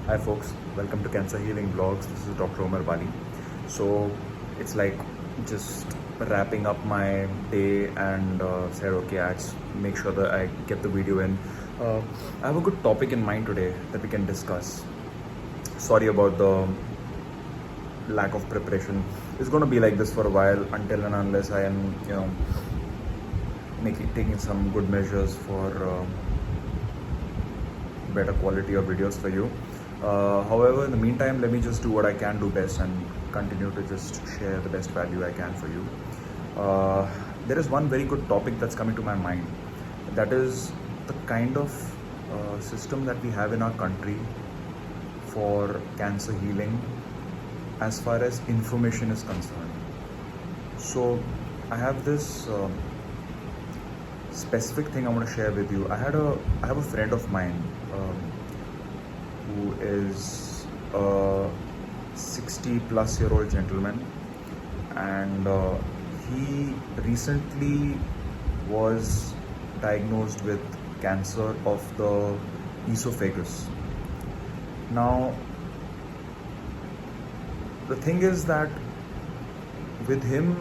Hi folks, welcome to Cancer Healing Vlogs. This is Dr. Omar Bali. So it's like just wrapping up my day and said okay, I just make sure that I get the video in. I have a good topic in mind today that we can discuss. Sorry about the lack of preparation. It's going to be like this for a while until and unless I am, taking some good measures for better quality of videos for you. However, in the meantime, let me just do what I can do best and continue to just share the best value I can for you. There is one very good topic that's coming to my mind. That is the kind of system that we have in our country for cancer healing as far as information is concerned. So I have this specific thing I want to share with you. I have a friend of mine who is a 60-plus-year-old gentleman, and he recently was diagnosed with cancer of the esophagus. Now, the thing is that with him,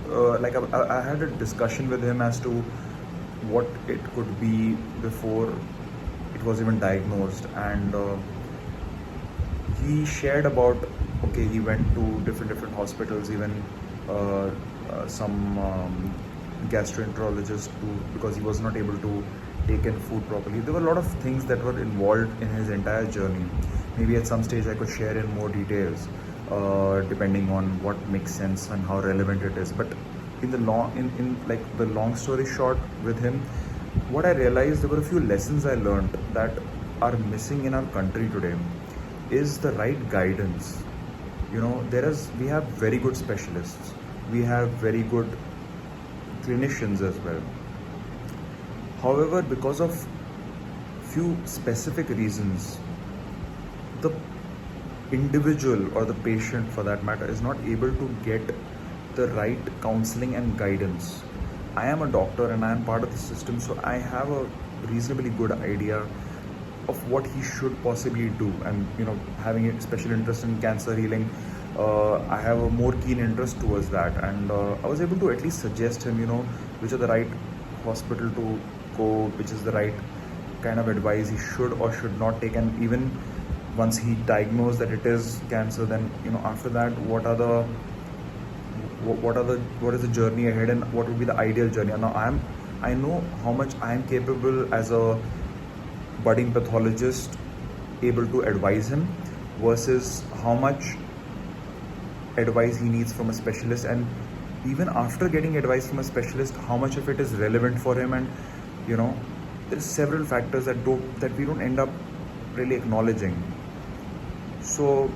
I had a discussion with him as to what it could be before it was even diagnosed, and he shared about, okay, he went to different hospitals, even some gastroenterologist because he was not able to take in food properly. There were a lot of things that were involved in his entire journey. Maybe at some stage I could share in more details, depending on what makes sense and how relevant it is. But in the long story short, with him, what I realized, there were a few lessons I learned that are missing in our country today. Is the right guidance. We have very good specialists, we have very good clinicians as well. However, because of few specific reasons, the individual or the patient for that matter is not able to get the right counseling and guidance. I am a doctor and I am part of the system, so I have a reasonably good idea of what he should possibly do. And having a special interest in cancer healing, I have a more keen interest towards that, and I was able to at least suggest him, which are the right hospital to go, which is the right kind of advice he should or should not take. And even once he diagnosed that it is cancer, then after that, what is the journey ahead, and what would be the ideal journey. Now I know how much I am capable as a budding pathologist able to advise him versus how much advice he needs from a specialist, and even after getting advice from a specialist, how much of it is relevant for him. And there's several factors that we don't end up really acknowledging. So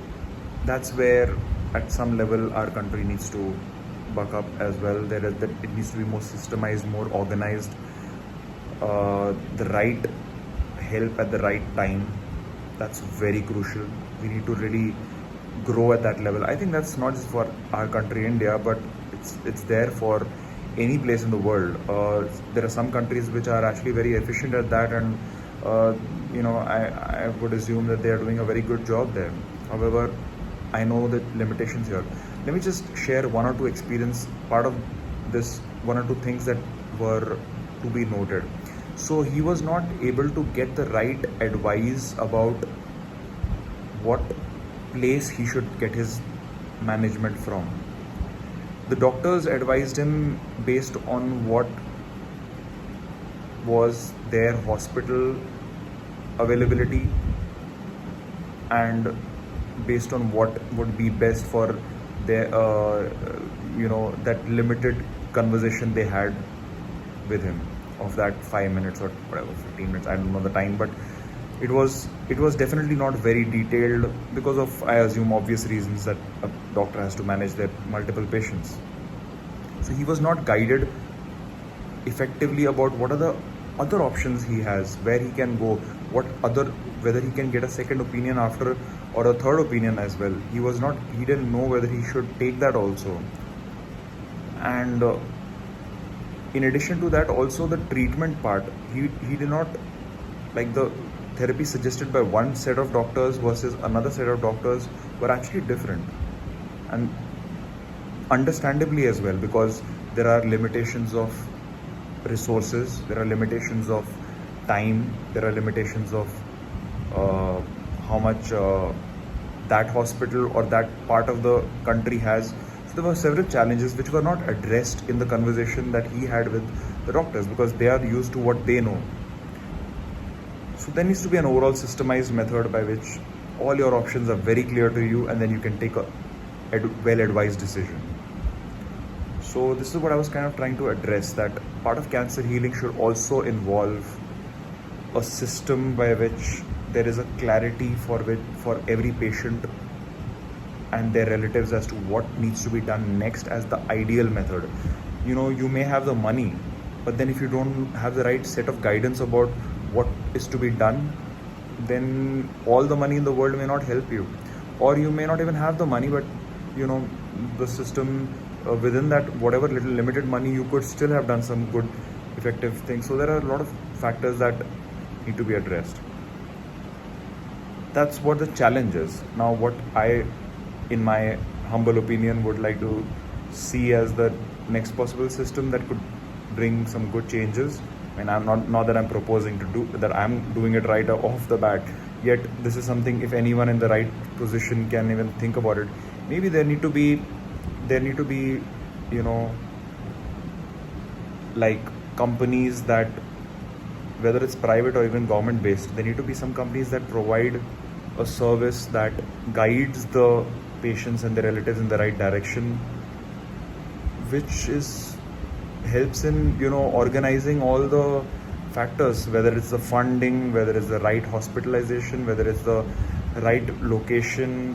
that's where at some level our country needs to buck up as well. It needs to be more systemized, more organized, the right help at the right time. That's very crucial. We need to really grow at that level. I think that's not just for our country, India, but it's there for any place in the world. There are some countries which are actually very efficient at that, and I would assume that they are doing a very good job there. However, I know the limitations here. Let me just share one or two experience, part of this, one or two things that were to be noted. So he was not able to get the right advice about what place he should get his management from. The doctors advised him based on what was their hospital availability and based on what would be best for their that limited conversation they had with him of that 5 minutes or whatever, 15 minutes, I don't know the time, but it was definitely not very detailed because of, I assume, obvious reasons that a doctor has to manage their multiple patients. So he was not guided effectively about what are the other options he has, where he can go, whether he can get a second opinion after, or a third opinion as well. He didn't know whether he should take that also. And in addition to that, also the treatment part, he did not, like the therapy suggested by one set of doctors versus another set of doctors were actually different, and understandably as well, because there are limitations of resources, there are limitations of time, there are limitations of how much that hospital or that part of the country has. So there were several challenges which were not addressed in the conversation that he had with the doctors, because they are used to what they know. So there needs to be an overall systemized method by which all your options are very clear to you, and then you can take a well-advised decision. So this is what I was kind of trying to address, that part of cancer healing should also involve a system by which there is a clarity for every patient and their relatives as to what needs to be done next as the ideal method. You may have the money, but then if you don't have the right set of guidance about what is to be done, then all the money in the world may not help you. Or you may not even have the money, but the system within that whatever little limited money, you could still have done some good effective things. So there are a lot of factors that need to be addressed. That's what the challenge is. Now what I, in my humble opinion, would like to see as the next possible system that could bring some good changes. I'm not that I'm proposing to do that, I'm doing it right off the bat, yet this is something, if anyone in the right position can even think about it, maybe there need to be like companies that, whether it's private or even government based, there need to be some companies that provide a service that guides the patients and their relatives in the right direction, which helps in organizing all the factors, whether it's the funding, whether it's the right hospitalization, whether it's the right location,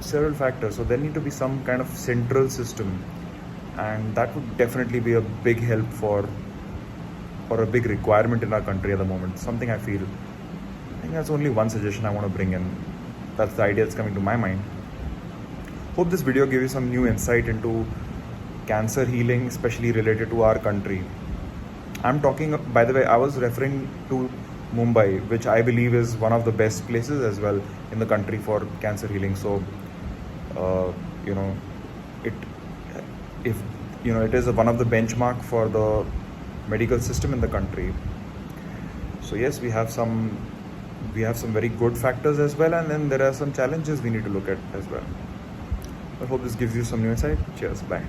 several factors. So there need to be some kind of central system, and that would definitely be a big help or a big requirement in our country at the moment. Something I think that's only one suggestion I want to bring in. That's the idea that's coming to my mind. Hope this video gave you some new insight into cancer healing, especially related to our country. I'm talking, by the way, I was referring to Mumbai, which I believe is one of the best places as well in the country for cancer healing. So, it is one of the benchmark for the medical system in the country. So yes, we have some very good factors as well, and then there are some challenges we need to look at as well. I hope this gives you some new insight. Cheers, bye.